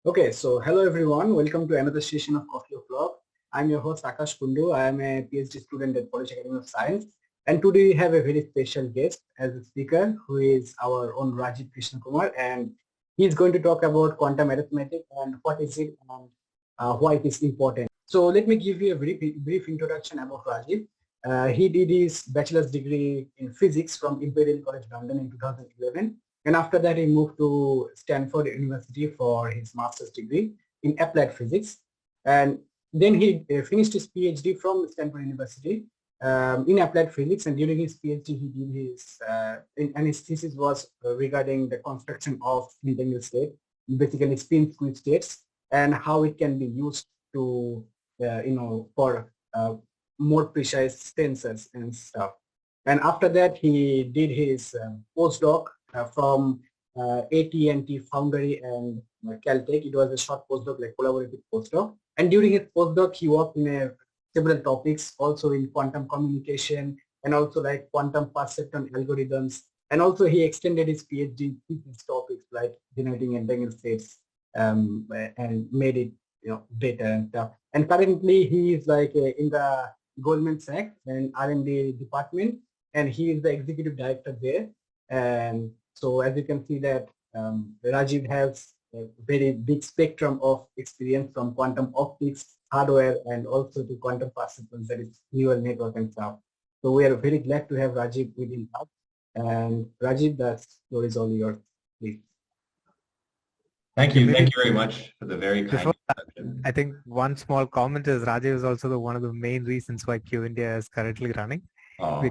Okay, so hello everyone. Welcome to another session of Coffee O'Clock. I'm your host Akash Kundu. I am a PhD student at Polish Academy of Science. And today we have a very special guest as a speaker who is our own Rajiv Krishnakumar. And he's going to talk about quantum arithmetic and what is it and why it is important. So let me give you a brief introduction about Rajiv. He did his bachelor's degree in physics from Imperial College London in 2011, and after that he moved to Stanford University for his master's degree in applied physics, and then he finished his PhD from Stanford University in applied physics, and during his PhD he did and his thesis was regarding the construction of entangled state, basically spin squeeze states, and how it can be used to for more precise tensors and stuff. And after that, he did his postdoc from AT&T Foundry and Caltech. It was a short postdoc, like collaborative postdoc. And during his postdoc, he worked in several topics, also in quantum communication and also like quantum perception algorithms. And also he extended his PhD to these topics like generating entangled states and made it better and stuff. And currently he is like in the Goldman Sachs and R&D department, and he is the executive director there. And so as you can see that Rajiv has a very big spectrum of experience from quantum optics, hardware, and also to quantum perceptions, that is neural network and stuff. So we are very glad to have Rajiv within us. And Rajiv, the floor is all yours, please. Thank you. Thank you very much for the very kind introduction. I think one small comment is Rajiv is also one of the main reasons why Q India is currently running. Oh.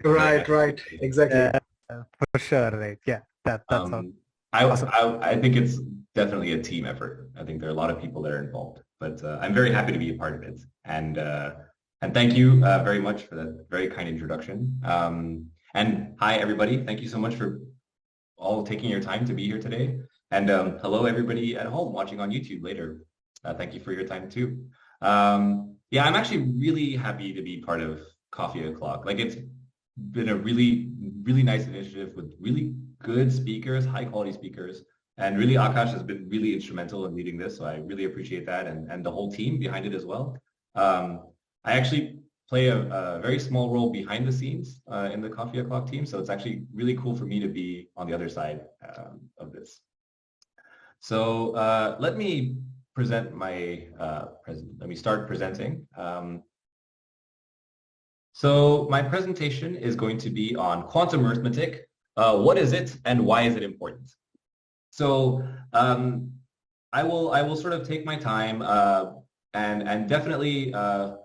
Right, exactly. For sure, right? Yeah, that's all. I think it's definitely a team effort. I think there are a lot of people that are involved, but I'm very happy to be a part of it. And thank you very much for that very kind introduction. And hi, everybody. Thank you so much for all taking your time to be here today. And hello, everybody at home watching on YouTube later. Thank you for your time too. Yeah, I'm actually really happy to be part of Coffee O'Clock. Like, it's been a really, really nice initiative with really good speakers, high quality speakers. And really, Akash has been really instrumental in leading this. So I really appreciate that, and the whole team behind it as well. I actually play a very small role behind the scenes in the Coffee O'Clock team. So it's actually really cool for me to be on the other side of this. So let me present my let me start presenting. So my presentation is going to be on quantum arithmetic. What is it and why is it important? So I will sort of take my time and definitely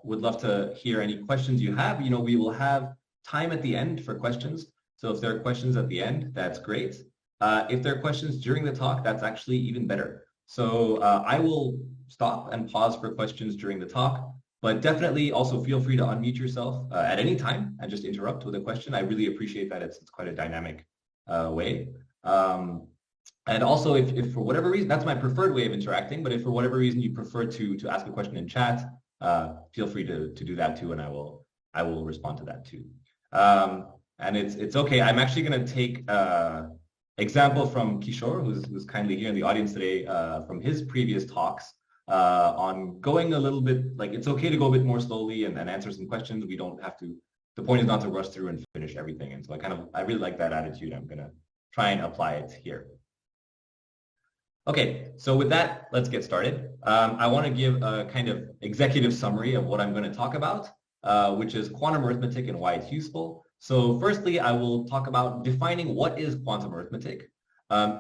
would love to hear any questions you have. You know, we will have time at the end for questions. So if there are questions at the end, that's great. If there are questions during the talk, that's actually even better. So I will stop and pause for questions during the talk, but definitely also feel free to unmute yourself at any time and just interrupt with a question. I really appreciate that. It's quite a dynamic way. And also, if for whatever reason, that's my preferred way of interacting, but if for whatever reason you prefer to ask a question in chat, feel free to do that too, and I will respond to that too. And it's okay. I'm actually going to take example from Kishore, who's kindly here in the audience today, from his previous talks on going a little bit, like, it's okay to go a bit more slowly and answer some questions. We don't have to, the point is not to rush through and finish everything. And so I really like that attitude. I'm going to try and apply it here. Okay, so with that, let's get started. I want to give a kind of executive summary of what I'm going to talk about, which is quantum arithmetic and why it's useful. So firstly, I will talk about defining what is quantum arithmetic.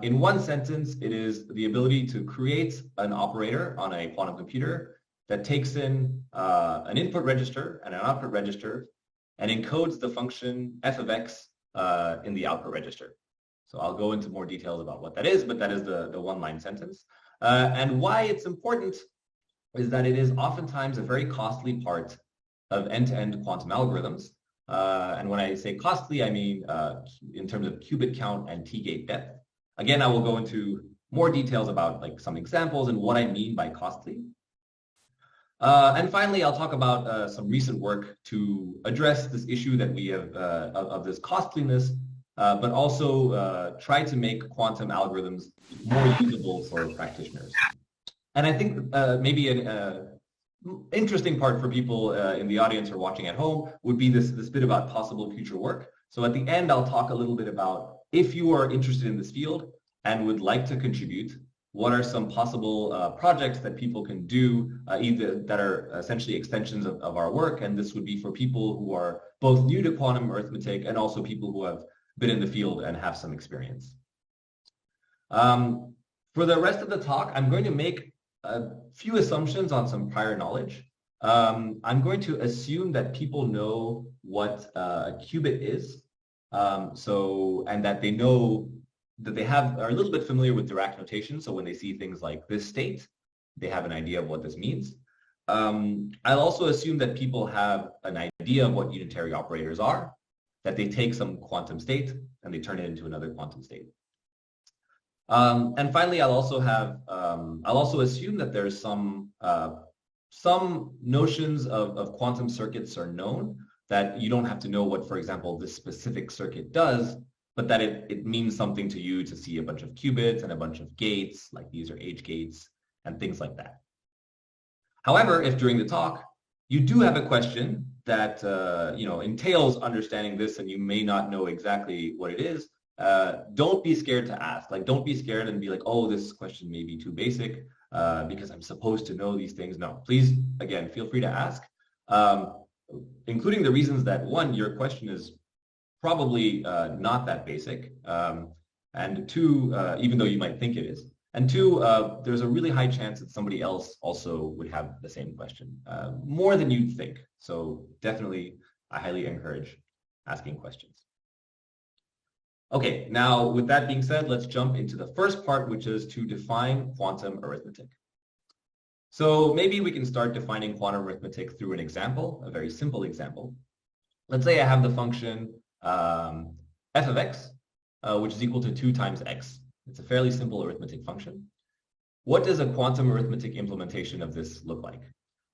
In one sentence, it is the ability to create an operator on a quantum computer that takes in an input register and an output register and encodes the function f of x in the output register. So I'll go into more details about what that is, but that is the one-line sentence. And why it's important is that it is oftentimes a very costly part of end-to-end quantum algorithms. And when I say costly, I mean in terms of qubit count and T-gate depth. Again, I will go into more details about like some examples and what I mean by costly. And finally, I'll talk about some recent work to address this issue that we have of this costliness but also try to make quantum algorithms more usable for practitioners. And I think maybe an interesting part for people in the audience or watching at home would be this bit about possible future work. So at the end, I'll talk a little bit about if you are interested in this field and would like to contribute, what are some possible projects that people can do either that are essentially extensions of our work. And this would be for people who are both new to quantum arithmetic and also people who have been in the field and have some experience. For the rest of the talk, I'm going to make a few assumptions on some prior knowledge. I'm going to assume that people know what a qubit is, and that they know that are a little bit familiar with Dirac notation. So when they see things like this state, they have an idea of what this means. I'll also assume that people have an idea of what unitary operators are, that they take some quantum state and they turn it into another quantum state. And finally, I'll also assume that there's some notions of quantum circuits are known, that you don't have to know what, for example, this specific circuit does, but that it means something to you to see a bunch of qubits and a bunch of gates, like these are H gates and things like that. However, if during the talk you do have a question that entails understanding this and you may not know exactly what it is, don't be scared to ask. Like, don't be scared and be like, oh, this question may be too basic because I'm supposed to know these things. No, please, again, feel free to ask, including the reasons that, one, your question is probably not that basic, and two, even though you might think it is, and two, there's a really high chance that somebody else also would have the same question, more than you'd think. So definitely, I highly encourage asking questions. Okay, now with that being said, let's jump into the first part, which is to define quantum arithmetic. So maybe we can start defining quantum arithmetic through an example, a very simple example. Let's say I have the function f of x, which is equal to 2 times x. It's a fairly simple arithmetic function. What does a quantum arithmetic implementation of this look like?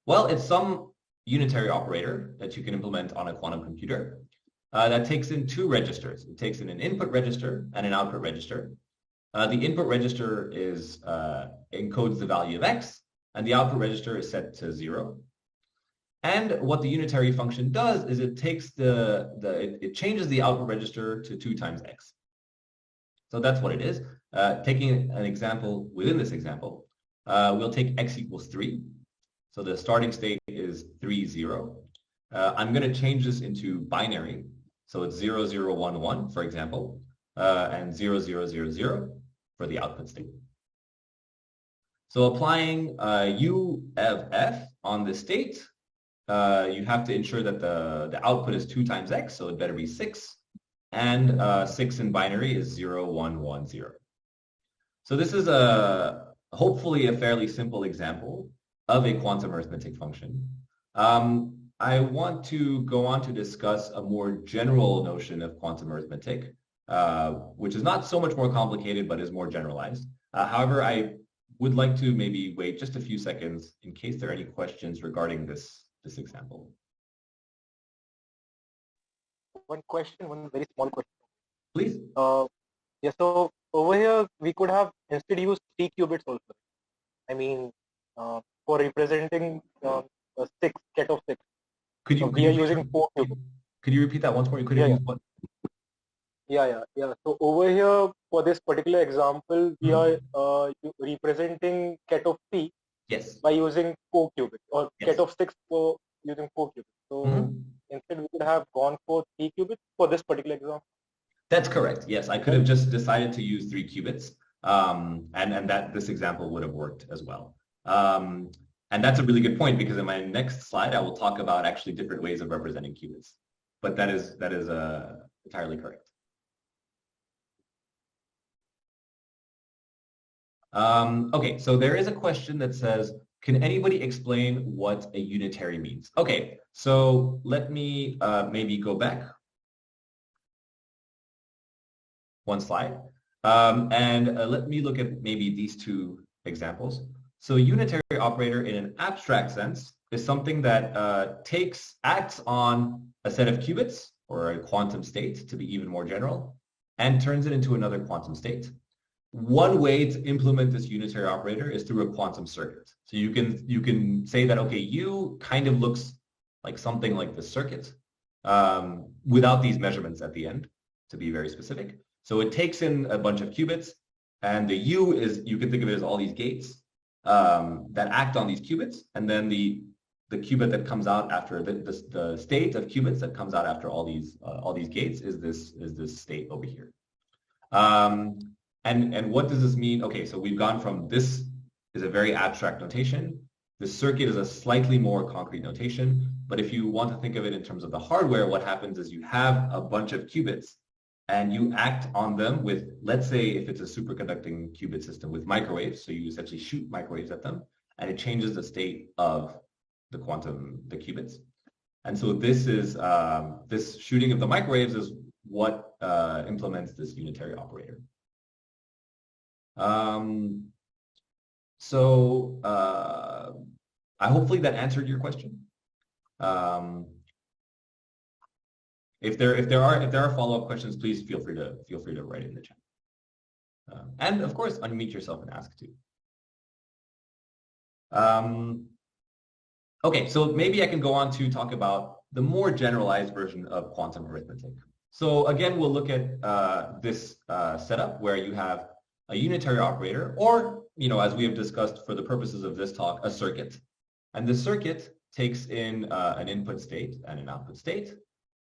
Well, it's some unitary operator that you can implement on a quantum computer that takes in 2 registers. It takes in an input register and an output register. The input register encodes the value of x, and the output register is set to 0. And what the unitary function does is it takes it changes the output register to 2 times x. So that's what it is. Taking an example within this example, we'll take x equals 3. So the starting state is 3, 0. I'm going to change this into binary. So it's 0, 0, 1, 1, for example, and 0, 0, 0, 0 for the output state. So applying u of f on the state, you have to ensure that the output is 2 times x, so it better be 6. And 6 in binary is 0, 1, 1, 0. So this is hopefully a fairly simple example of a quantum arithmetic function. I want to go on to discuss a more general notion of quantum arithmetic, which is not so much more complicated, but is more generalized. However, I would like to maybe wait just a few seconds in case there are any questions regarding this example. One question, one very small question. Please. Yeah, so over here, we could have instead used 3 qubits also. I mean, for representing a 6, ket of 6. Could you, so we are using 4 qubits. Could you repeat that once more? You could have used what? Yeah. So over here, for this particular example, we are representing ket of 3 Yes. by using 4 qubits, or Yes. ket of 6 for using 4 qubits. So instead, we could have gone for 3 qubits for this particular example. That's correct. Yes, I could have just decided to use 3 qubits, and that this example would have worked as well. And that's a really good point, because in my next slide, I will talk about actually different ways of representing qubits. But that is entirely correct. Okay, so there is a question that says, can anybody explain what a unitary means? Okay, so let me maybe go back one slide, and let me look at maybe these 2 examples. So a unitary operator in an abstract sense is something that acts on a set of qubits, or a quantum state to be even more general, and turns it into another quantum state. One way to implement this unitary operator is through a quantum circuit. So you can say that, okay, U kind of looks like something like this circuit without these measurements at the end, to be very specific. So it takes in a bunch of qubits, and the U is, you can think of it as all these gates that act on these qubits, and then the qubit that comes out after the state of qubits that comes out after all these gates is this state over here. And what does this mean? Okay, so we've gone from this is a very abstract notation. The circuit is a slightly more concrete notation. But if you want to think of it in terms of the hardware, what happens is you have a bunch of qubits and you act on them with, let's say if it's a superconducting qubit system with microwaves, so you essentially shoot microwaves at them and it changes the state of the qubits. And so this is, this shooting of the microwaves is what implements this unitary operator. Hopefully that answered your question. If there are follow-up questions, please feel free to write it in the chat. And of course, unmute yourself and ask too. Okay, so maybe I can go on to talk about the more generalized version of quantum arithmetic. So again, we'll look at this setup where you have a unitary operator, or, as we have discussed for the purposes of this talk, a circuit. And the circuit takes in an input state and an output state.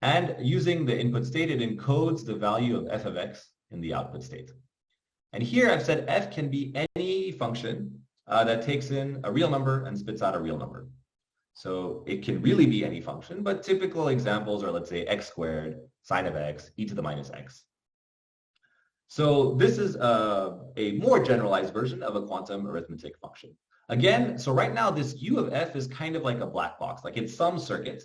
And using the input state, it encodes the value of f of x in the output state. And here I've said f can be any function that takes in a real number and spits out a real number. So it can really be any function, but typical examples are, let's say, x squared, sine of x, e to the minus x. So this is a more generalized version of a quantum arithmetic function. Again, so right now this u of f is kind of like a black box, like it's some circuit.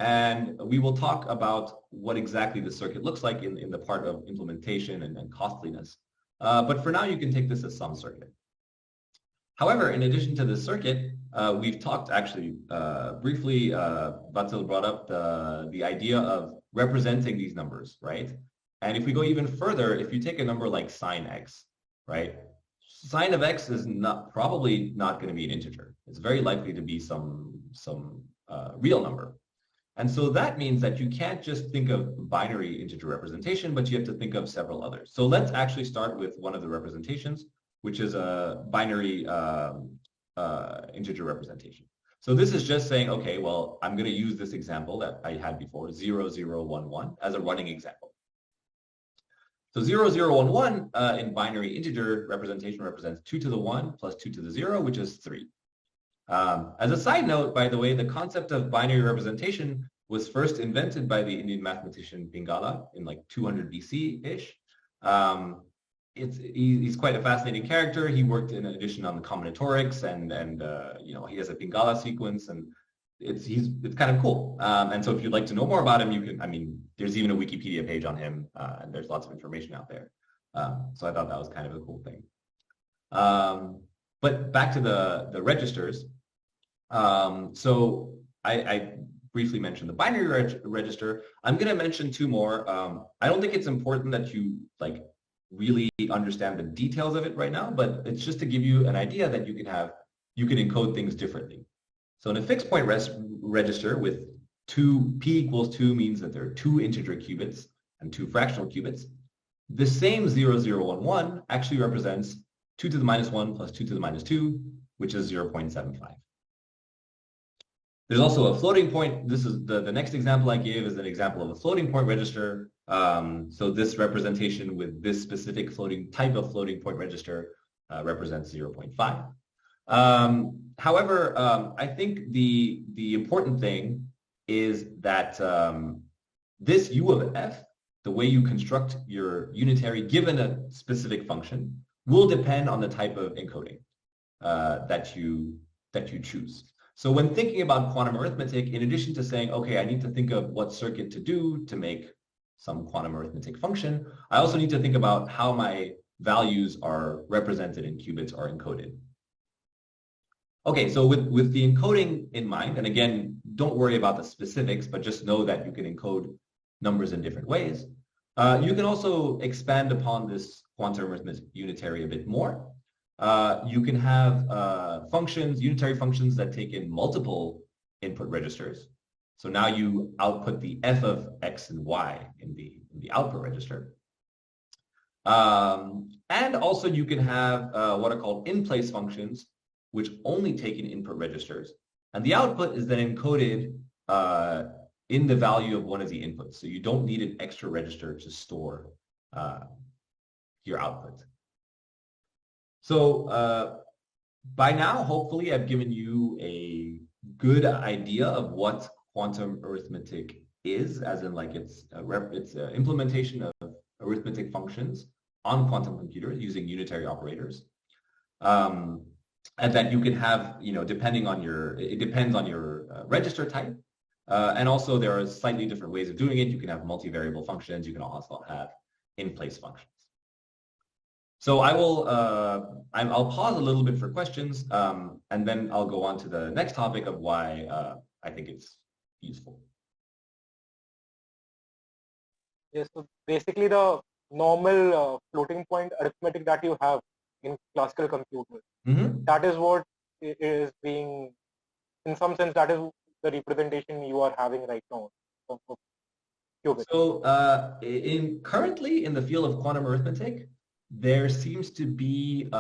And we will talk about what exactly the circuit looks like in the part of implementation and costliness. But for now, you can take this as some circuit. However, in addition to this circuit, we've talked actually briefly, Batil brought up the idea of representing these numbers, right? And if we go even further, if you take a number like sine x, right? Sine of x is probably not going to be an integer. It's very likely to be some real number. And so that means that you can't just think of binary integer representation, but you have to think of several others. So let's actually start with one of the representations, which is a binary integer representation. So this is just saying, okay, well, I'm going to use this example that I had before, 0, 0, 1, 1, as a running example. So 0, 0, 1, 1 in binary integer representation represents 2 to the 1 plus 2 to the 0, which is 3. As a side note, by the way, the concept of binary representation was first invented by the Indian mathematician Pingala in like 200 BC-ish. He's quite a fascinating character. He worked in addition on the combinatorics and he has a Pingala sequence, and it's kind of cool. And so if you'd like to know more about him, there's even a Wikipedia page on him, and there's lots of information out there. So I thought that was kind of a cool thing. But back to the registers. So I briefly mentioned the binary register. I'm going to mention two more. I don't think it's important that you really understand the details of it right now, but it's just to give you an idea that you can encode things differently. So in a fixed point register with p equals 2 means that there are 2 integer qubits and 2 fractional qubits. The same 0, 0, 1, 1 actually represents 2 to the minus 1 plus 2 to the minus 2, which is 0.75. There's also a floating point. This is the next example I gave is an example of a floating point register. So this representation with this specific type of floating point register represents 0.5. However, I think the important thing is that this u of f, the way you construct your unitary given a specific function, will depend on the type of encoding that you choose. So when thinking about quantum arithmetic, in addition to saying, okay, I need to think of what circuit to do to make some quantum arithmetic function, I also need to think about how my values are represented in qubits or encoded. Okay, so with the encoding in mind, and again, don't worry about the specifics, but just know that you can encode numbers in different ways. You can also expand upon this quantum arithmetic unitary a bit more. You can have functions, unitary functions that take in multiple input registers. So now you output the f of x and y in the output register. And also you can have what are called in-place functions, which only take in input registers. And the output is then encoded in the value of one of the inputs. So you don't need an extra register to store your output. So by now, hopefully, I've given you a good idea of what quantum arithmetic is, as in like it's implementation of arithmetic functions on quantum computers using unitary operators. And that you can have, depending on it depends on your register type. And also there are slightly different ways of doing it. You can have multivariable functions. You can also have in-place functions. So I'll pause a little bit for questions, and then I'll go on to the next topic of why I think it's useful. Yes, so basically the normal floating point arithmetic that you have in classical computers, that is what is being, in some sense, that is the representation you are having right now of qubits. So currently in the field of quantum arithmetic, there seems to be a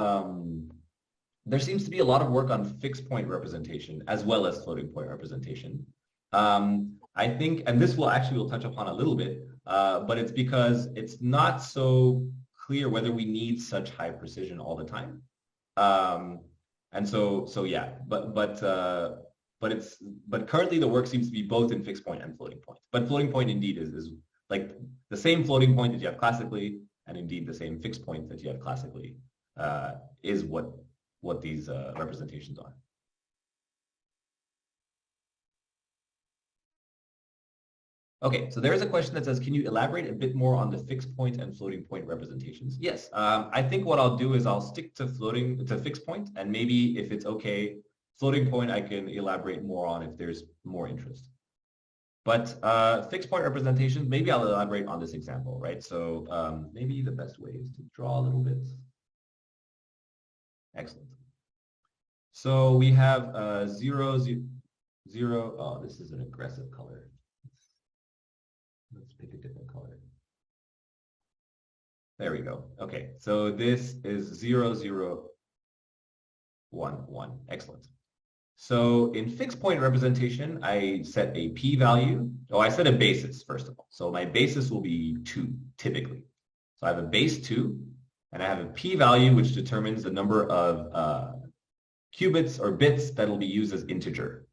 lot of work on fixed point representation as well as floating point representation. I think, and this we'll touch upon a little bit, but it's because it's not so clear whether we need such high precision all the time. And so yeah, but currently the work seems to be both in fixed point and floating point. But floating point indeed is like the same floating point that you have classically, and indeed the same fixed point that you have classically is what these representations are. Okay, so there's a question that says, can you elaborate a bit more on the fixed point and floating point representations? Yes, I think what I'll do is I'll stick to fixed point, and maybe if it's okay, floating point I can elaborate more on if there's more interest. But fixed point representations, maybe I'll elaborate on this example, right? So maybe the best way is to draw a little bit. Excellent. So we have 0, 0. Oh, this is an aggressive color. Let's pick a different color. There we go. Okay, so this is 0, 0, 1, 1. Excellent. So in fixed point representation, I set a p-value. Oh, I set a basis, first of all. So my basis will be 2, typically. So I have a base 2, and I have a p-value, which determines the number of qubits or bits that will be used as integer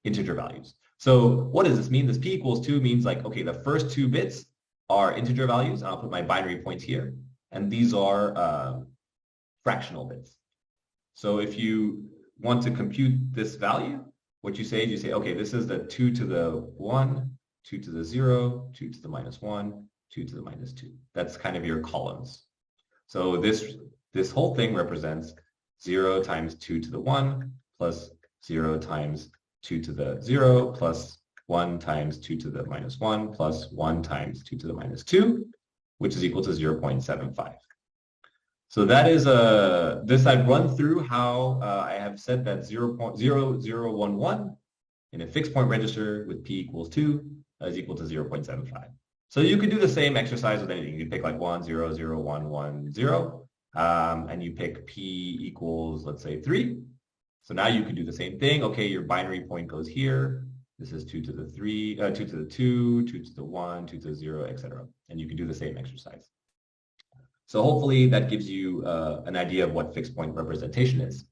values. So what does this mean? This p equals 2 means like, okay, the first 2 bits are integer values, and I'll put my binary points here. And these are fractional bits. So if you want to compute this value, what you say is okay, this is the 2 to the 1, 2 to the 0, 2 to the minus 1, 2 to the minus 2. That's kind of your columns. So this whole thing represents 0 times 2 to the 1 plus 0 times 2 to the 0 plus 1 times 2 to the minus 1 plus 1 times 2 to the minus 2, which is equal to 0.75. So that is this I've run through how I have said that 0.0011 in a fixed point register with p equals 2 is equal to 0.75. So you could do the same exercise with anything. You pick like 1, 0, 0, 1, 1, 0, and you pick p equals, let's say, 3. So now you can do the same thing. Okay, your binary point goes here. This is 2 to the 3, 2 to the 2, 2 to the 1, 2 to the 0, etc. And you can do the same exercise. So hopefully that gives you an idea of what fixed point representation is.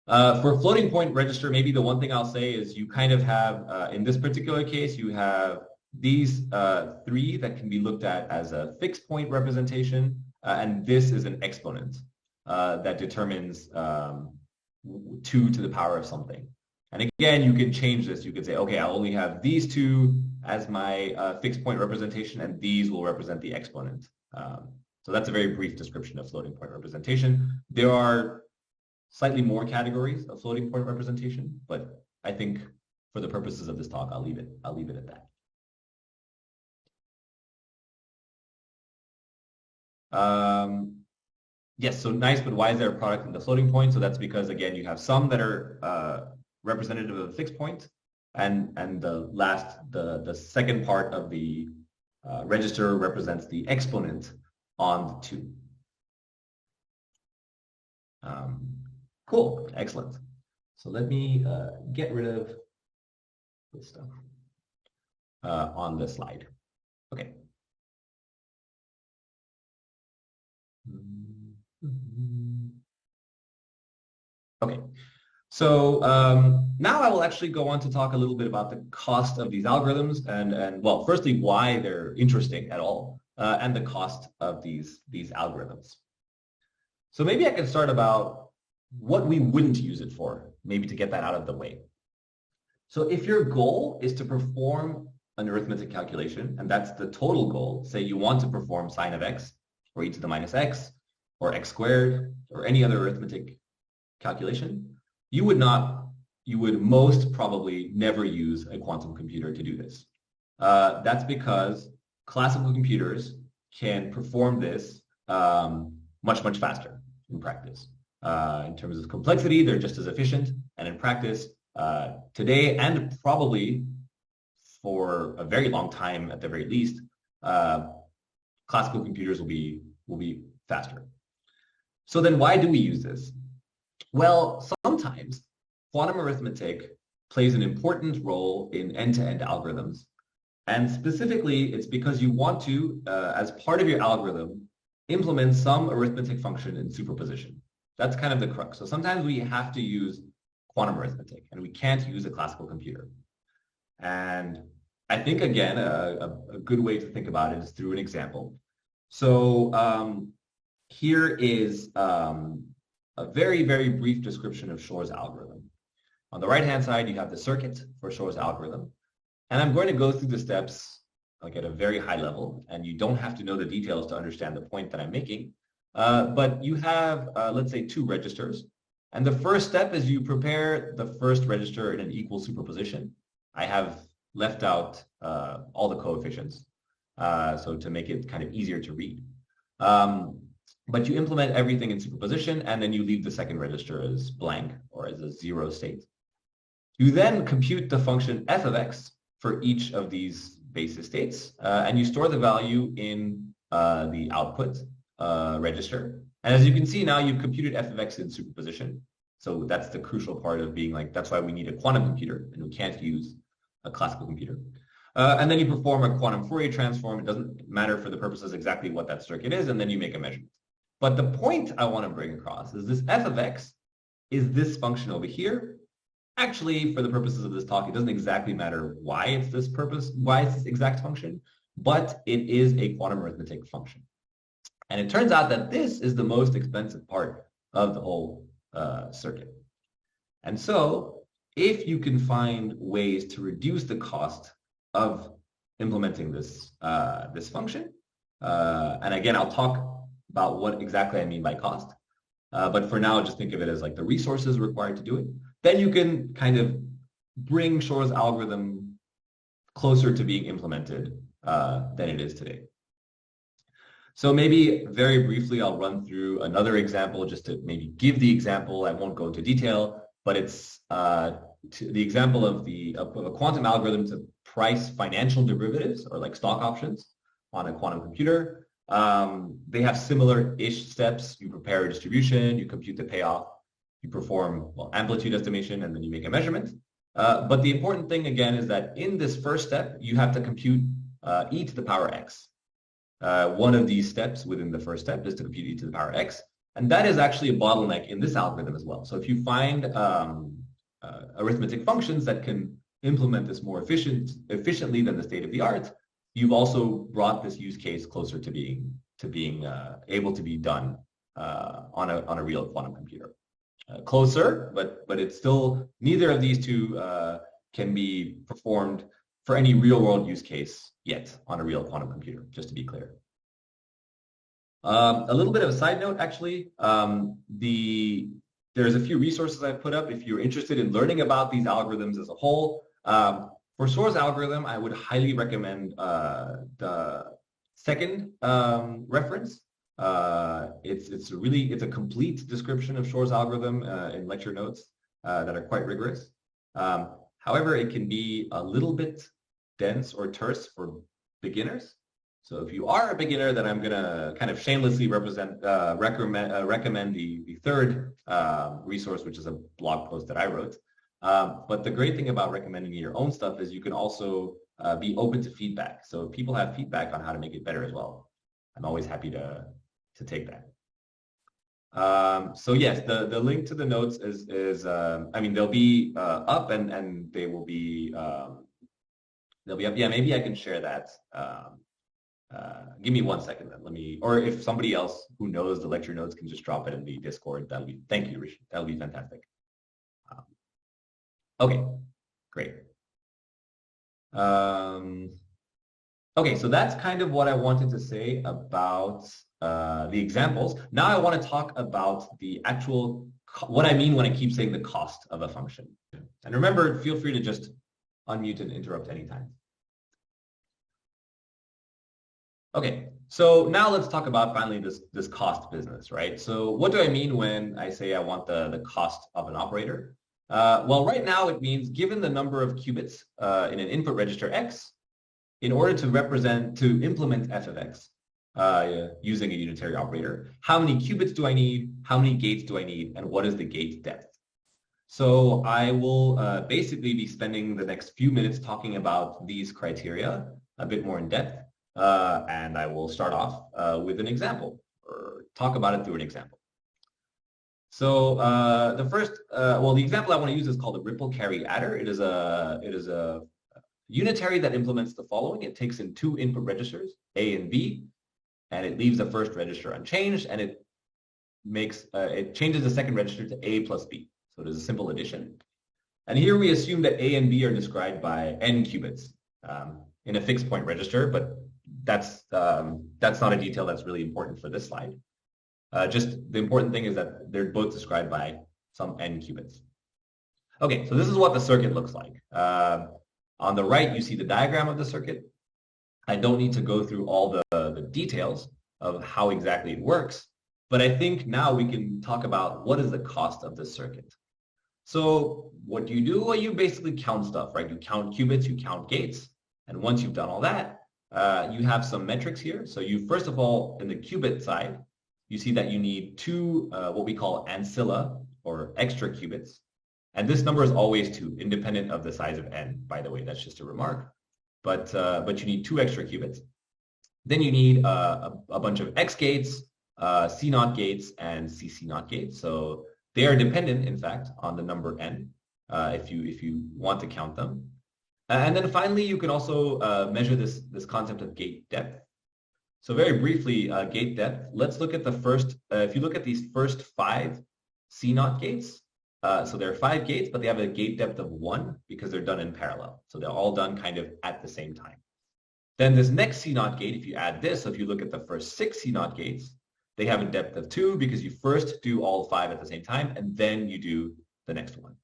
For floating point register, maybe the one thing I'll say is you kind of have, in this particular case, you have these 3 that can be looked at as a fixed point representation, and this is an exponent that determines 2 to the power of something. And again, you can change this. You could say, okay, I'll only have these 2 as my fixed point representation, and these will represent the exponent. So that's a very brief description of floating point representation. There are slightly more categories of floating point representation, but I think for the purposes of this talk, I'll leave it at that. Yes, so nice, but why is there a product in the floating point? So that's because, again, you have some that are representative of the fixed point, and the second part of the register represents the exponent on the 2. Cool, excellent. So let me get rid of this stuff on the slide. Okay. Okay, so now I will actually go on to talk a little bit about the cost of these algorithms and well, firstly, why they're interesting at all, and the cost of these algorithms. So maybe I can start about what we wouldn't use it for, maybe to get that out of the way. So if your goal is to perform an arithmetic calculation, and that's the total goal, say you want to perform sine of x, or e to the minus x, or x squared, or any other arithmetic calculation, you would most probably never use a quantum computer to do this. That's because classical computers can perform this much, much faster in practice. In terms of complexity, they're just as efficient, and in practice, today and probably for a very long time at the very least, classical computers will be faster. So then why do we use this? Well, sometimes quantum arithmetic plays an important role in end-to-end algorithms. And specifically, it's because you want to, as part of your algorithm, implement some arithmetic function in superposition. That's kind of the crux. So sometimes we have to use quantum arithmetic, and we can't use a classical computer. And I think, again, a good way to think about it is through an example. So here is a very, very brief description of Shor's algorithm. On the right-hand side, you have the circuit for Shor's algorithm. And I'm going to go through the steps like at a very high level, and you don't have to know the details to understand the point that I'm making. But you have, let's say, 2 registers. And the first step is you prepare the first register in an equal superposition. I have left out all the coefficients, so to make it kind of easier to read. But you implement everything in superposition, and then you leave the second register as blank or as a 0 state. You then compute the function f of x for each of these basis states, and you store the value in the output register. And as you can see now, you've computed f of x in superposition. So that's the crucial part of being like, that's why we need a quantum computer, and we can't use a classical computer. And then you perform a quantum Fourier transform. It doesn't matter for the purposes exactly what that circuit is, and then you make a measurement. But the point I want to bring across is this f of x is this function over here. Actually, for the purposes of this talk, it doesn't exactly matter why it's this exact function, but it is a quantum arithmetic function. And it turns out that this is the most expensive part of the whole circuit. And so if you can find ways to reduce the cost of implementing this, this function, and again, I'll talk about what exactly I mean by cost, but for now, just think of it as like the resources required to do it. Then you can kind of bring Shor's algorithm closer to being implemented than it is today. So maybe very briefly, I'll run through another example just to maybe give the example. I won't go into detail, but it's the example of a quantum algorithm to price financial derivatives or like stock options on a quantum computer. They have similar-ish steps. You prepare a distribution, you compute the payoff, you perform amplitude estimation, and then you make a measurement. But the important thing, again, is that in this first step, you have to compute e to the power x. One of these steps within the first step is to compute e to the power x. And that is actually a bottleneck in this algorithm as well. So if you find arithmetic functions that can implement this more efficiently than the state of the art, you've also brought this use case closer to being able to be done on a real quantum computer. Closer, but it's still, neither of these two can be performed for any real world use case yet on a real quantum computer, just to be clear. A little bit of a side note, actually, there's a few resources I've put up if you're interested in learning about these algorithms as a whole. For Shor's algorithm, I would highly recommend the second reference. It's a complete description of Shor's algorithm in lecture notes that are quite rigorous. However, it can be a little bit dense or terse for beginners. So if you are a beginner, then I'm gonna kind of shamelessly recommend the third resource, which is a blog post that I wrote. But the great thing about recommending your own stuff is you can also be open to feedback. So if people have feedback on how to make it better as well, I'm always happy to take that. So yes, the link to the notes is I mean, they'll be up and they will be they'll be up. Yeah, maybe I can share that. Give me 1 second then. Let me, or if somebody else who knows the lecture notes can just drop it in the Discord, that'll be, thank you, Rishi. That'll be fantastic. Okay, great. Okay, so that's kind of what I wanted to say about the examples. Now I want to talk about the actual, what I mean when I keep saying the cost of a function. And remember, feel free to just unmute and interrupt anytime. Okay, so now let's talk about finally this cost business, right? So what do I mean when I say I want the cost of an operator? Well, right now it means given the number of qubits in an input register X, in order to implement f of X using a unitary operator, how many qubits do I need, how many gates do I need, and what is the gate depth? So I will basically be spending the next few minutes talking about these criteria a bit more in depth. And I will start off with an example, or talk about it through an example. So the first, well, the example I want to use is called a ripple carry adder. It is a unitary that implements the following. It takes in two input registers, A and B, and it leaves the first register unchanged, and it changes the second register to A plus B. So it is a simple addition. And here we assume that A and B are described by n qubits in a fixed point register, but that's not a detail that's really important for this slide. Just the important thing is that they're both described by some n qubits. Okay, so this is what the circuit looks like. On the right, you see the diagram of the circuit. I don't need to go through all the details of how exactly it works, but I think now we can talk about what is the cost of this circuit. So what do you do? Well, you basically count stuff, right? You count qubits, you count gates, and once you've done all that, you have some metrics here. So you, first of all, in the qubit side, you see that you need two, what we call ancilla, or extra qubits. And this number is always 2, independent of the size of n, by the way. That's just a remark. But you need 2 extra qubits. Then you need a bunch of X gates, C naught gates, and CC naught gates. So they are dependent, in fact, on the number n, if you want to count them. And then finally, you can also measure this concept of gate depth. So very briefly, gate depth. Let's look at the first. If you look at these first 5 C naught gates, so there are 5 gates, but they have a gate depth of 1 because they're done in parallel. So they're all done kind of at the same time. Then this next C naught gate, if you add this, so if you look at the first 6 C naught gates, they have a depth of 2 because you first do all 5 at the same time, and then you do the next one.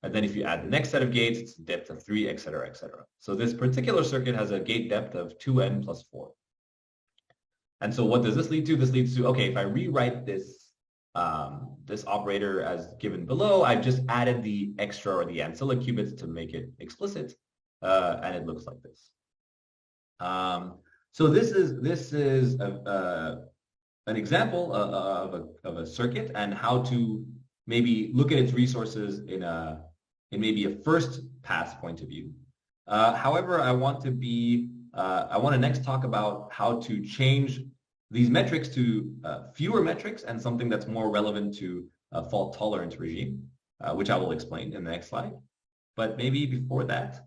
And then if you add the next set of gates, it's a depth of 3, etc., etc. So this particular circuit has a gate depth of 2n plus 4. And so what does this lead to? This leads to, okay, if I rewrite this this operator as given below, I've just added the extra or the ancilla qubits to make it explicit, and it looks like this. So this is an example of a circuit and how to maybe look at its resources in maybe a first pass point of view. However, I want to next talk about how to change these metrics to fewer metrics and something that's more relevant to a fault tolerance regime, which I will explain in the next slide. But maybe before that,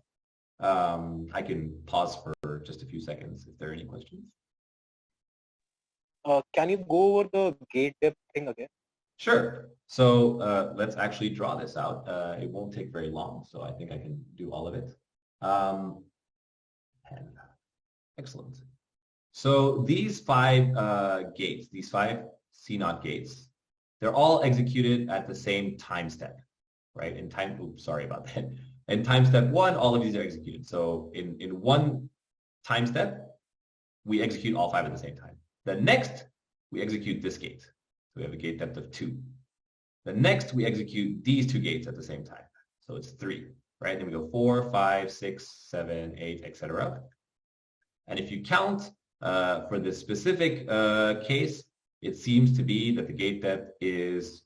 I can pause for just a few seconds if there are any questions. Can you go over the gate depth thing again? Sure. So let's actually draw this out. It won't take very long, so I think I can do all of it. Excellent. So these 5 gates, these 5 C naught gates, they're all executed at the same time step, right? In time, oops, sorry about that. In time step 1, all of these are executed. So in one time step, we execute all 5 at the same time. The next we execute this gate. So we have a gate depth of 2. Then next, we execute these 2 gates at the same time. So it's 3, right? Then we go 4, 5, 6, 7, 8, etc. And if you count for this specific case, it seems to be that the gate depth is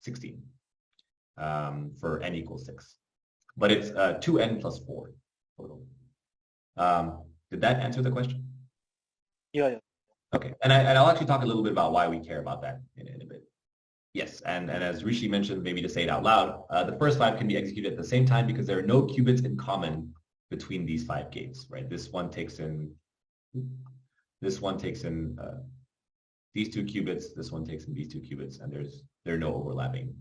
16 for n equals 6. But it's 2n plus 4 total. Did that answer the question? Yeah. Okay, and I'll actually talk a little bit about why we care about that in a bit. Yes, and as Rishi mentioned, maybe to say it out loud, the first 5 can be executed at the same time because there are no qubits in common between these 5 gates, right? This one takes in these 2 qubits, this one takes in these 2 qubits, and there are no overlapping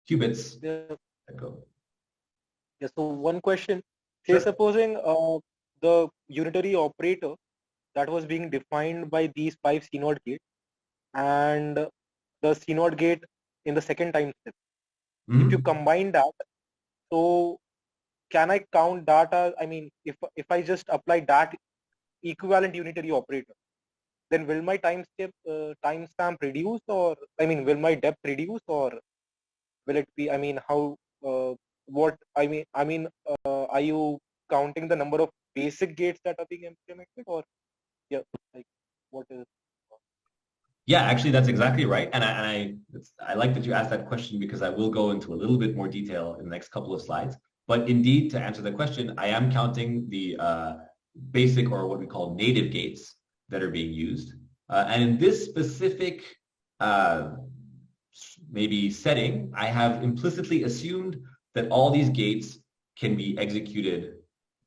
qubits that go. Yeah, so one question. Say Sure. supposing the unitary operator that was being defined by these 5 C0 gates and the C0 gate in the second time step. Mm-hmm. If you combine that, so can I count that as, I mean, if I just apply that equivalent unitary operator, then will my timestamp reduce, or I mean, will my depth reduce, or will it be, I mean, how, what, I mean, are you counting the number of basic gates that are being implemented, or, yeah, like, what is? Yeah, actually, that's exactly right. And I like that you asked that question because I will go into a little bit more detail in the next couple of slides. But indeed, to answer the question, I am counting the basic, or what we call native gates that are being used. And in this specific maybe setting, I have implicitly assumed that all these gates can be executed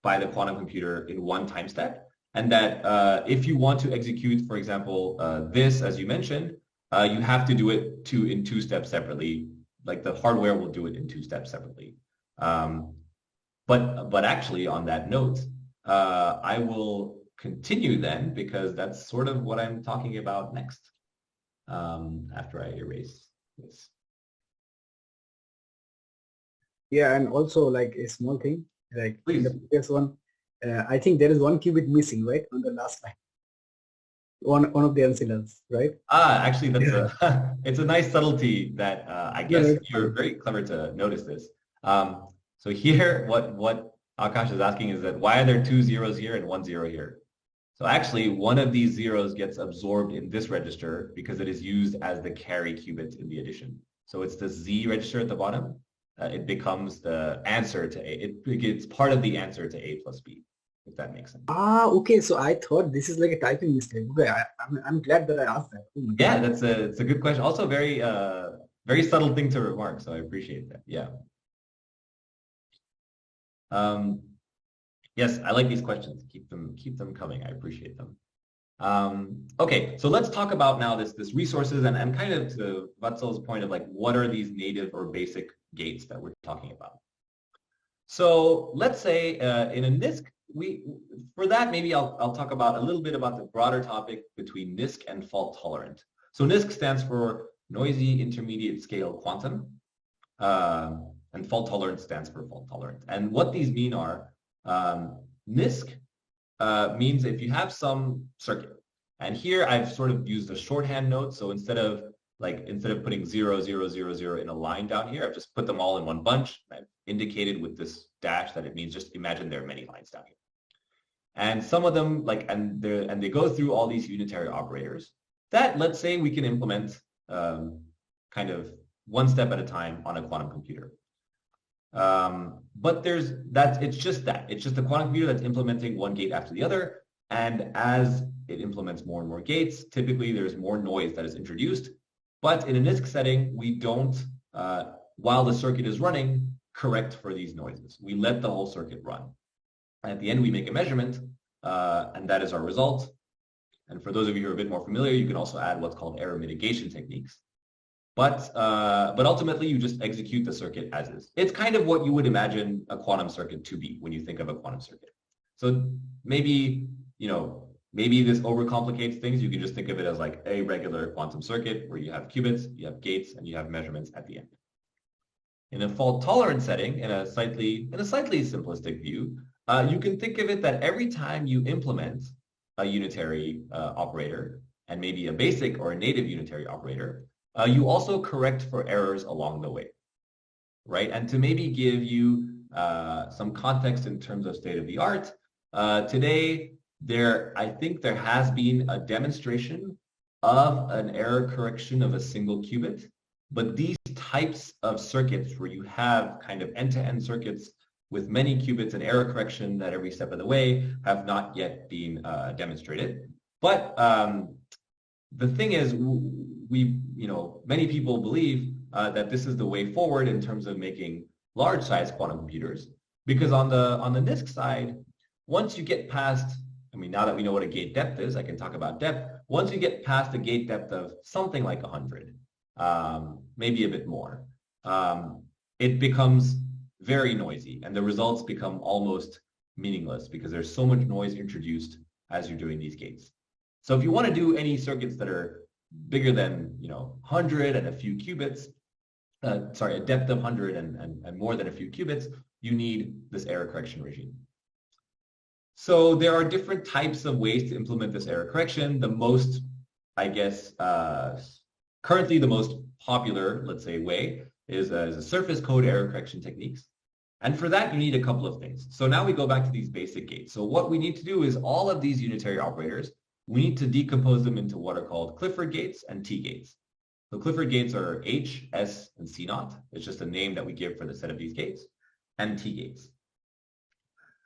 by the quantum computer in one time step. And that if you want to execute, for example, this, as you mentioned, you have to do it in 2 steps separately. Like the hardware will do it in 2 steps separately. But actually, on that note, I will continue then, because that's sort of what I'm talking about next, after I erase this. Yeah, and also like a small thing, like Please. in the previous one, I think there is 1 qubit missing, right, on the last line. One of the ancillars, right? Actually, that's it's a nice subtlety that I guess you're very clever to notice this. So here, what Akash is asking is that why are there 2 zeros here and 1 0 here? So actually, one of these zeros gets absorbed in this register because it is used as the carry qubit in the addition. So it's the Z register at the bottom. It becomes the answer to A. It's part of the answer to A plus B, if that makes sense. Okay. So I thought this is like a typing mistake. Okay, I'm glad that I asked that. Oh, yeah, it's a good question. Also, very very subtle thing to remark. So I appreciate that. Yeah. Yes, I like these questions. Keep them coming. I appreciate them. Okay, so let's talk about now this resources and kind of to Vatsal's point of like, what are these native or basic gates that we're talking about? So let's say in a Nisk, for that maybe I'll talk about a little bit about the broader topic between Nisk and fault tolerant. So Nisk stands for noisy intermediate scale quantum, and fault tolerant stands for fault tolerant. And what these mean are, Nisk means if you have some circuit, and here I've sort of used a shorthand note. So instead of putting 0, 0, 0, 0 in a line down here, I've just put them all in one bunch. I've indicated with this dash that it means just imagine there are many lines down here. And some of them, and they go through all these unitary operators that, let's say, we can implement kind of one step at a time on a quantum computer. But it's just a quantum computer that's implementing one gate after the other. And as it implements more and more gates, typically there's more noise that is introduced. But in a Nisk setting, we don't, while the circuit is running, correct for these noises. We let the whole circuit run. And at the end, we make a measurement, and that is our result. And for those of you who are a bit more familiar, you can also add what's called error mitigation techniques. But ultimately, you just execute the circuit as is. It's kind of what you would imagine a quantum circuit to be when you think of a quantum circuit. So maybe this overcomplicates things. You can just think of it as like a regular quantum circuit where you have qubits, you have gates, and you have measurements at the end. In a fault-tolerant setting, in a slightly simplistic view, you can think of it that every time you implement a unitary operator and maybe a basic or a native unitary operator, you also correct for errors along the way, right? And to maybe give you some context in terms of state of the art, today, I think there has been a demonstration of an error correction of a single qubit, but these types of circuits where you have kind of end-to-end circuits with many qubits and error correction at every step of the way have not yet been demonstrated. But the thing is, many people believe that this is the way forward in terms of making large-size quantum computers, because on the Nisk side, once you get past, now that we know what a gate depth is, I can talk about depth. Once you get past a gate depth of something like 100, maybe a bit more, it becomes very noisy, and the results become almost meaningless because there's so much noise introduced as you're doing these gates. So if you want to do any circuits that are bigger than 100 and a few qubits, a depth of 100 and more than a few qubits, you need this error correction regime. So there are different types of ways to implement this error correction. The most, I guess, currently the most popular, let's say, way is a surface code error correction techniques. And for that, you need a couple of things. So now we go back to these basic gates. So what we need to do is all of these unitary operators, we need to decompose them into what are called Clifford gates and T gates. So Clifford gates are H, S, and C naught. It's just a name that we give for the set of these gates, and T gates.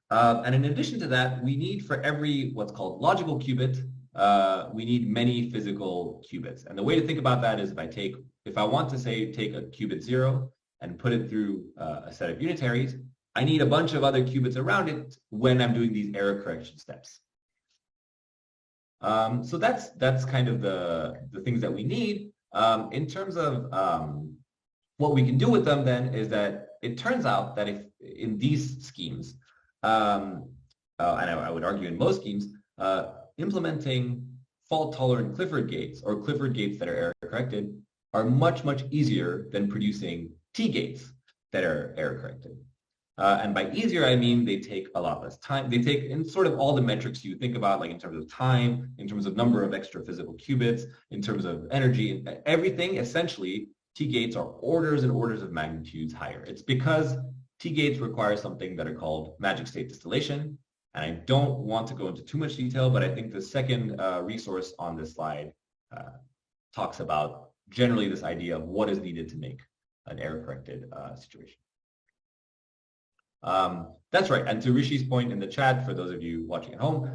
And in addition to that, we need for every what's called logical qubit, we need many physical qubits. And the way to think about that is if I want to say take a qubit 0 and put it through a set of unitaries, I need a bunch of other qubits around it when I'm doing these error correction steps. So that's kind of the things that we need. In terms of what we can do with them then is that it turns out that if in these schemes, and I would argue in most schemes, implementing fault-tolerant Clifford gates or Clifford gates that are error-corrected are much, much easier than producing T gates that are error-corrected. And by easier, I mean they take a lot less time. They take in sort of all the metrics you think about, like in terms of time, in terms of number of extra physical qubits, in terms of energy, everything. Essentially, T gates are orders and orders of magnitudes higher. It's because T gates require something that are called magic state distillation. And I don't want to go into too much detail, but I think the second resource on this slide talks about generally this idea of what is needed to make an error-corrected situation. That's right. And to Rishi's point in the chat, for those of you watching at home,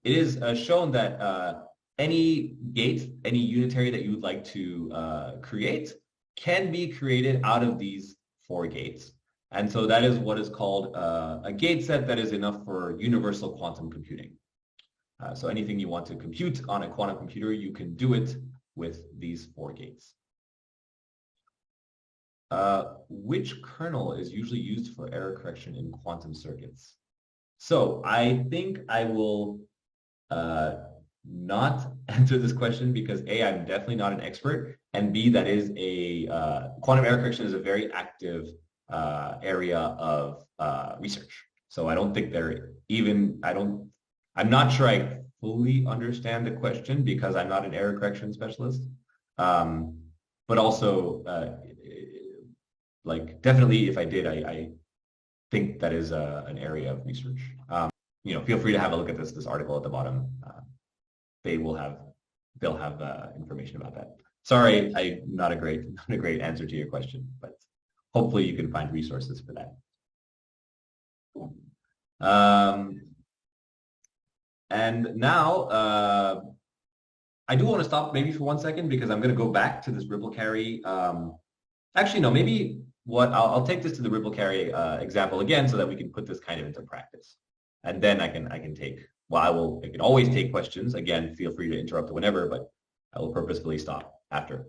it is shown that any gate, any unitary that you would like to create can be created out of these 4 gates. And so that is what is called a gate set that is enough for universal quantum computing. So anything you want to compute on a quantum computer, you can do it with these 4 gates. Which kernel is usually used for error correction in quantum circuits? So I think I will not answer this question because A, I'm definitely not an expert, and B, that is quantum error correction is a very active area of research. So I don't think I'm not sure I fully understand the question because I'm not an error correction specialist. But also, definitely if I did, I think that is an area of research. Feel free to have a look at this article at the bottom. They'll have information about that. Sorry, I'm not a great answer to your question, but hopefully you can find resources for that. And now, I do want to stop maybe for 1 second because I'm going to go back to this ripple carry. Actually, no, maybe I'll take this to the ripple carry example again so that we can put this kind of into practice. And then I can always take questions. Again, feel free to interrupt whenever, but I will purposefully stop after.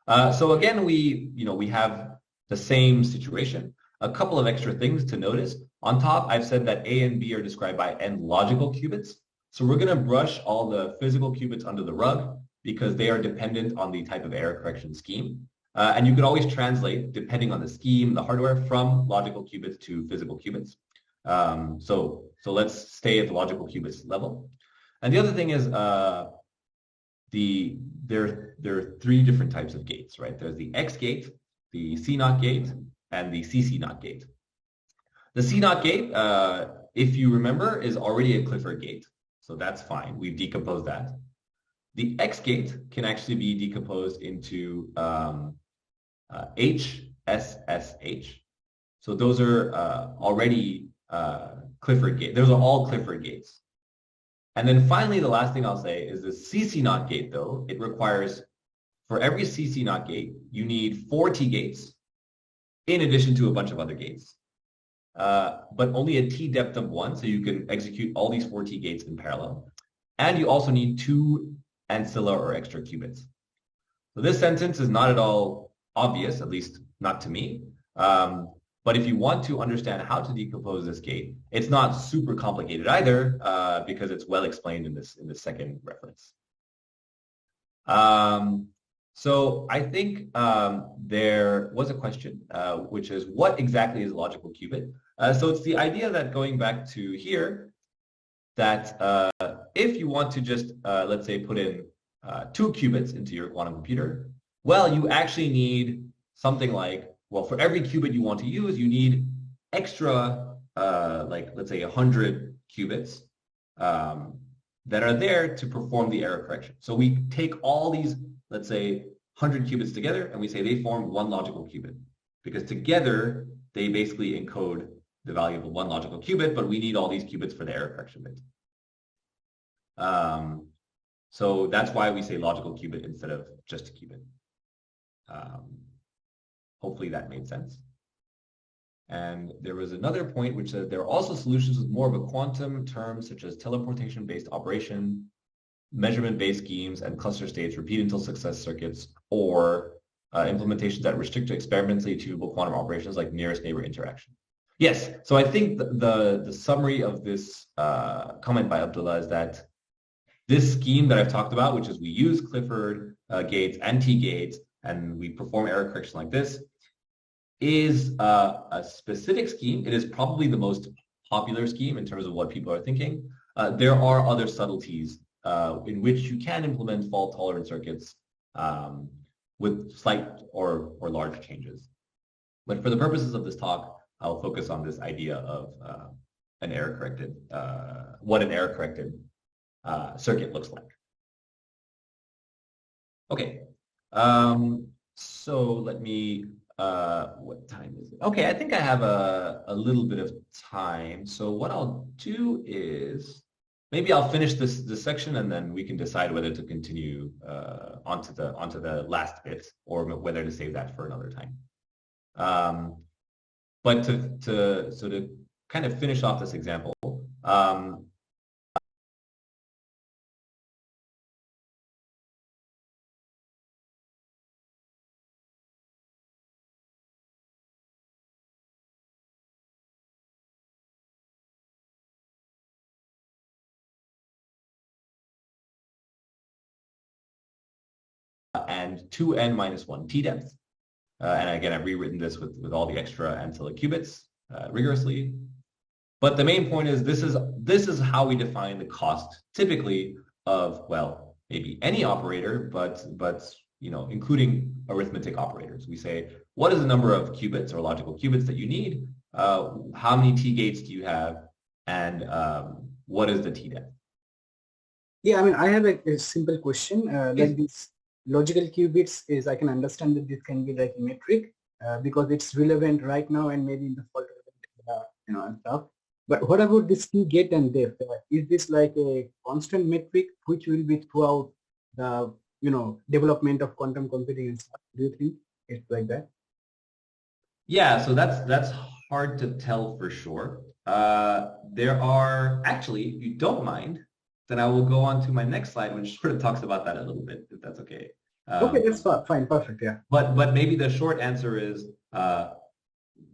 So again, we have the same situation. A couple of extra things to notice. On top, I've said that A and B are described by n logical qubits. So we're going to brush all the physical qubits under the rug because they are dependent on the type of error correction scheme. And you could always translate, depending on the scheme, the hardware, from logical qubits to physical qubits. So let's stay at the logical qubits level. And the other thing is, there are three different types of gates, right? There's the X gate, the C naught gate, and the CC naught gate. The C naught gate, if you remember, is already a Clifford gate, so that's fine. We've decomposed that. The X gate can actually be decomposed into HSSH. So those are already Clifford gates. Those are all Clifford gates. And then finally, the last thing I'll say is the CC naught gate, though. It requires, for every CC naught gate, you need 4 T gates in addition to a bunch of other gates. But only a T depth of 1, so you can execute all these 4 T gates in parallel. And you also need 2 ancilla or extra qubits. So this sentence is not at all obvious, at least not to me. But if you want to understand how to decompose this gate, it's not super complicated either, because it's well explained in this second reference. So I think there was a question, which is what exactly is a logical qubit? So it's the idea that, going back to here, that if you want to just, let's say, put in 2 qubits into your quantum computer, well, you actually need something like, well, for every qubit you want to use, you need extra, like, let's say, 100 qubits that are there to perform the error correction. So we take all these, let's say, 100 qubits together, and we say they form one logical qubit, because together they basically encode the value of the one logical qubit, but we need all these qubits for the error correction bit. So that's why we say logical qubit instead of just a qubit. Hopefully that made sense. And there was another point which said there are also solutions with more of a quantum term, such as teleportation-based operation, measurement-based schemes, and cluster states, repeat until success circuits, or implementations that restrict to experimentally achievable quantum operations like nearest neighbor interaction. Yes, so I think the summary of this comment by Abdullah is that this scheme that I've talked about, which is we use Clifford gates and T gates, and we perform error correction like this, is a specific scheme. It is probably the most popular scheme in terms of what people are thinking. There are other subtleties in which you can implement fault-tolerant circuits with slight or large changes. But for the purposes of this talk, I'll focus on this idea of an error-corrected, what an error-corrected circuit looks like. Okay, so let me, what time is it? Okay, I think I have a little bit of time. So what I'll do is, maybe I'll finish this section, and then we can decide whether to continue onto the last bit, or whether to save that for another time. But to kind of finish off this example, and 2n minus 1 t depth. And again, I've rewritten this with all the extra ancilla qubits rigorously. But the main point is this is how we define the cost typically of, well, maybe any operator, but you know, including arithmetic operators. We say, what is the number of qubits or logical qubits that you need? How many T gates do you have? And what is the T depth? Yeah, I mean, I have a simple question. Like this logical qubits is, I can understand that this can be like a metric because it's relevant right now and maybe in the fault, you know, and stuff. But what about this T gate and depth? Is this like a constant metric which will be throughout the, you know, development of quantum computing and stuff? Do you think it's like that? Yeah, so that's hard to tell for sure. There are actually, if you don't mind, then I will go on to my next slide, which sort of talks about that a little bit, if that's okay. Okay, that's fine, perfect, yeah. But maybe the short answer is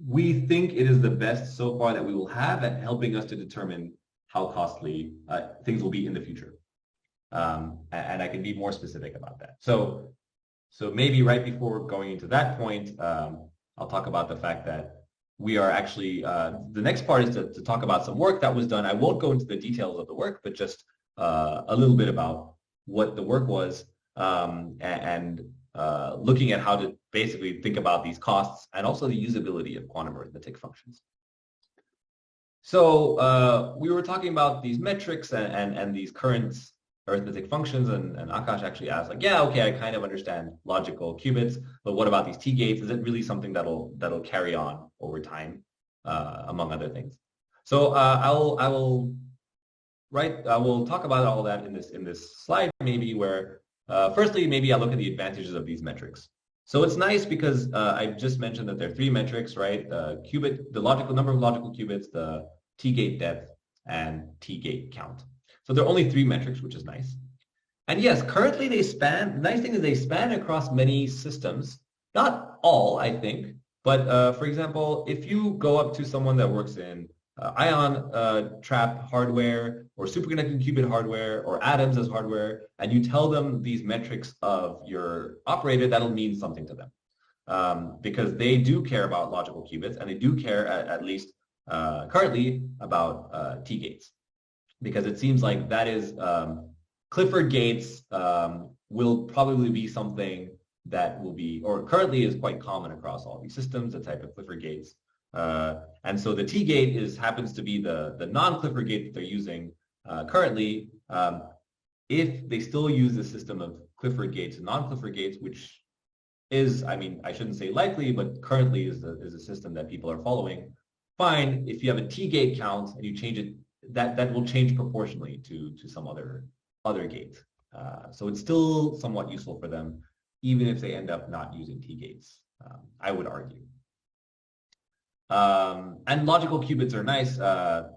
we think it is the best so far that we will have at helping us to determine how costly things will be in the future. And I can be more specific about that. So maybe right before going into that point, I'll talk about the fact that we are actually, the next part is to talk about some work that was done. I won't go into the details of the work, but just a little bit about what the work was, and looking at how to basically think about these costs and also the usability of quantum arithmetic functions. So we were talking about these metrics and these current arithmetic functions, and Akash actually asked, like, yeah, okay, I kind of understand logical qubits, but what about these T-gates? Is it really something that'll carry on over time, among other things? So I will talk about all that in this slide, maybe, where firstly, maybe I'll look at the advantages of these metrics. So it's nice because I just mentioned that there are three metrics, right? The qubit, the logical number of logical qubits, the T-gate depth, and T-gate count. So there are only three metrics, which is nice. And yes, currently they span, the nice thing is they span across many systems. Not all, I think, but for example, if you go up to someone that works in ion trap hardware or superconducting qubit hardware or atoms as hardware, and you tell them these metrics of your operator, that'll mean something to them, because they do care about logical qubits, and they do care at least currently about T-gates, because it seems like that is Clifford gates will probably be something that will be, or currently is quite common across all these systems, the type of Clifford gates. And so the T-gate happens to be the non-Clifford gate that they're using currently. If they still use the system of Clifford gates and non-Clifford gates, which is, I mean, I shouldn't say likely, but currently is a system that people are following, fine. If you have a T-gate count and you change it, that will change proportionally to some other gate. So it's still somewhat useful for them, even if they end up not using T-gates, I would argue. And logical qubits are nice,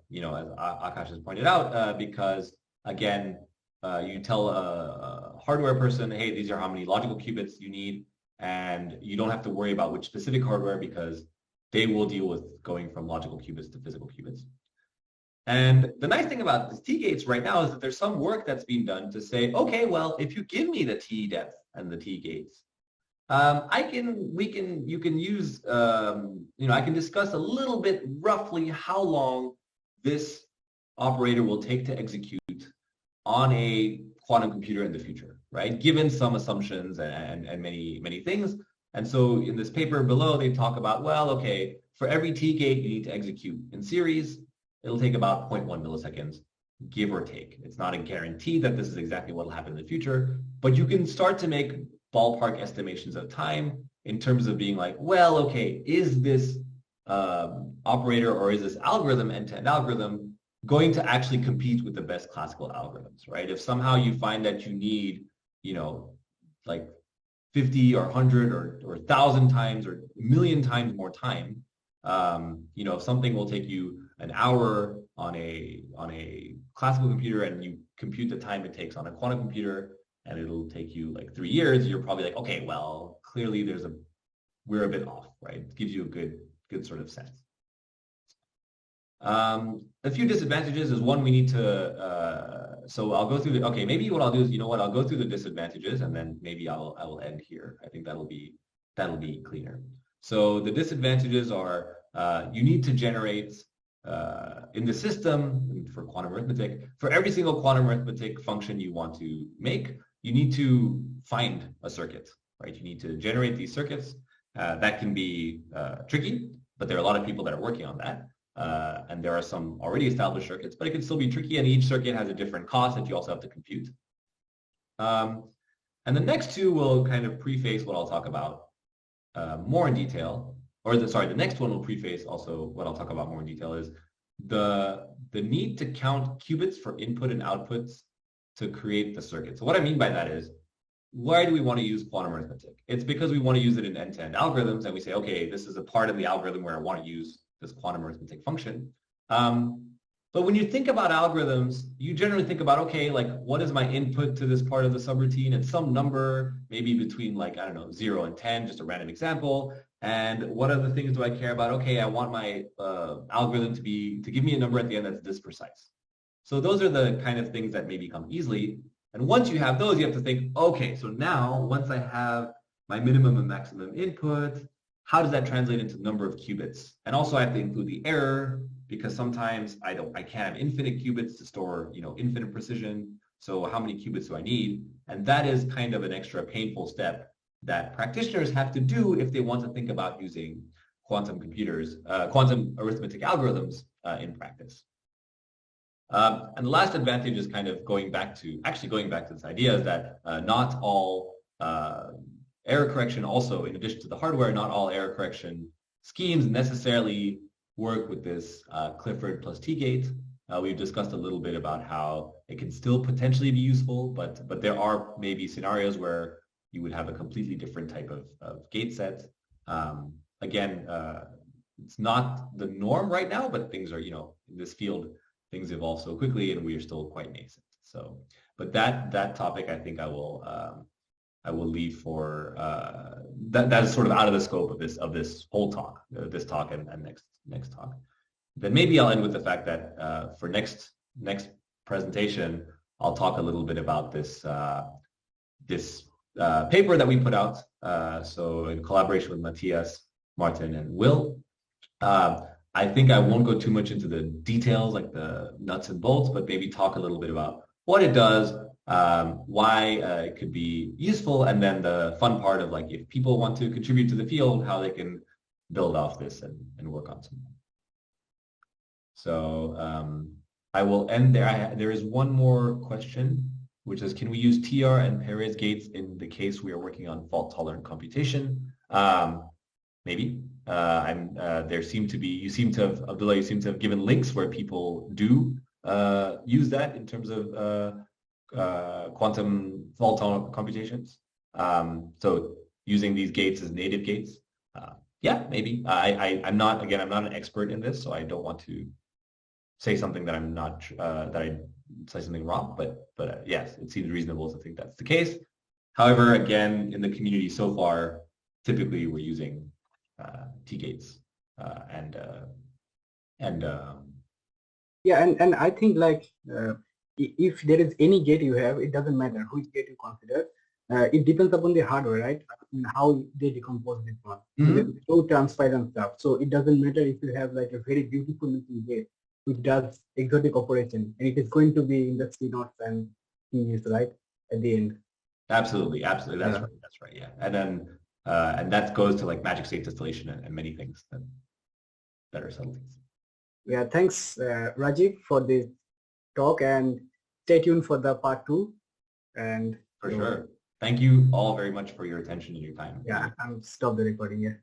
you know, as Akash has pointed out, because again, you tell a hardware person, hey, these are how many logical qubits you need, and you don't have to worry about which specific hardware, because they will deal with going from logical qubits to physical qubits. And the nice thing about these T-gates right now is that there's some work that's being done to say, okay, well, if you give me the T depth and the T-gates, you can use, you know, I can discuss a little bit roughly how long this operator will take to execute on a quantum computer in the future, right? Given some assumptions and many things. And so in this paper below, they talk about, well, okay, for every T-gate you need to execute in series, it'll take about 0.1 milliseconds, give or take. It's not a guarantee that this is exactly what will happen in the future, but you can start to make ballpark estimations of time in terms of being like, well, okay, is this operator or is this algorithm, end-to-end algorithm, going to actually compete with the best classical algorithms, right? If somehow you find that you need, you know, like 50 or 100 or 1,000 times or 1,000,000 times more time, you know, if something will take you an hour on a classical computer and you compute the time it takes on a quantum computer and it'll take you like 3 years, you're probably like, okay, well, clearly we're a bit off, right? It gives you a good sort of sense. A few disadvantages is one, we need to, so I'll go through okay, maybe what I'll do is, you know what, I'll go through the disadvantages and then maybe I will end here. I think that'll be cleaner. So the disadvantages are, you need to generate in the system for quantum arithmetic, for every single quantum arithmetic function you want to make, you need to find a circuit, right? You need to generate these circuits. That can be tricky, but there are a lot of people that are working on that. And there are some already established circuits, but it can still be tricky, and each circuit has a different cost that you also have to compute. And the next two will kind of preface what I'll talk about more in detail, or the next one will preface also what I'll talk about more in detail is the need to count qubits for input and outputs to create the circuit. So what I mean by that is, why do we want to use quantum arithmetic? It's because we want to use it in end-to-end algorithms, and we say, okay, this is a part of the algorithm where I want to use this quantum arithmetic function. But when you think about algorithms, you generally think about, okay, like what is my input to this part of the subroutine? It's some number, maybe between like, I don't know, 0 and 10, just a random example. And what other things do I care about? Okay, I want my algorithm to give me a number at the end that's this precise. So those are the kind of things that maybe come easily. And once you have those, you have to think, okay, so now once I have my minimum and maximum input, how does that translate into number of qubits? And also I have to include the error, because sometimes I can't have infinite qubits to store, you know, infinite precision. So how many qubits do I need? And that is kind of an extra painful step that practitioners have to do if they want to think about using quantum computers, quantum arithmetic algorithms in practice. And the last advantage is kind of going back to this idea is that not all error correction also, in addition to the hardware, not all error correction schemes necessarily work with this Clifford plus T gate. We've discussed a little bit about how it can still potentially be useful, but there are maybe scenarios where you would have a completely different type of gate set. Again, it's not the norm right now, but things are, in this field, things evolve so quickly and we are still quite nascent. So, but that topic, I think I will leave for, that is sort of out of the scope of this whole talk, this talk and next talk. Then maybe I'll end with the fact that for next presentation, I'll talk a little bit about this paper that we put out. So in collaboration with Matthias, Martin, and Will. I think I won't go too much into the details, like the nuts and bolts, but maybe talk a little bit about what it does, why it could be useful, and then the fun part of like if people want to contribute to the field, how they can build off this and work on something. So I will end there. There is one more question, which is, can we use TR and Perez gates in the case we are working on fault-tolerant computation? Maybe. Abdullah, you seem to have given links where people do use that in terms of quantum fault-tolerant computations. So using these gates as native gates. Yeah, maybe. I'm not an expert in this, so I don't want to say something that I'm not that I say something wrong. But yes, it seems reasonable to think that's the case. However, again, in the community so far, typically we're using T gates yeah, and I think like if there is any gate you have, it doesn't matter which gate you consider. It depends upon the hardware, right? And how they decompose this one. Mm-hmm. There's no transparent stuff, so it doesn't matter if you have like a very beautiful looking gate which does exotic operation, and it is going to be in the C notes and keys, right, at the end. Absolutely. That's right. Yeah, and then and that goes to like magic state distillation and many things that are subtleties. Yeah, thanks Rajiv for this talk, and stay tuned for the part 2. And for sure. Thank you all very much for your attention and your time. Yeah, I'll stop the recording here.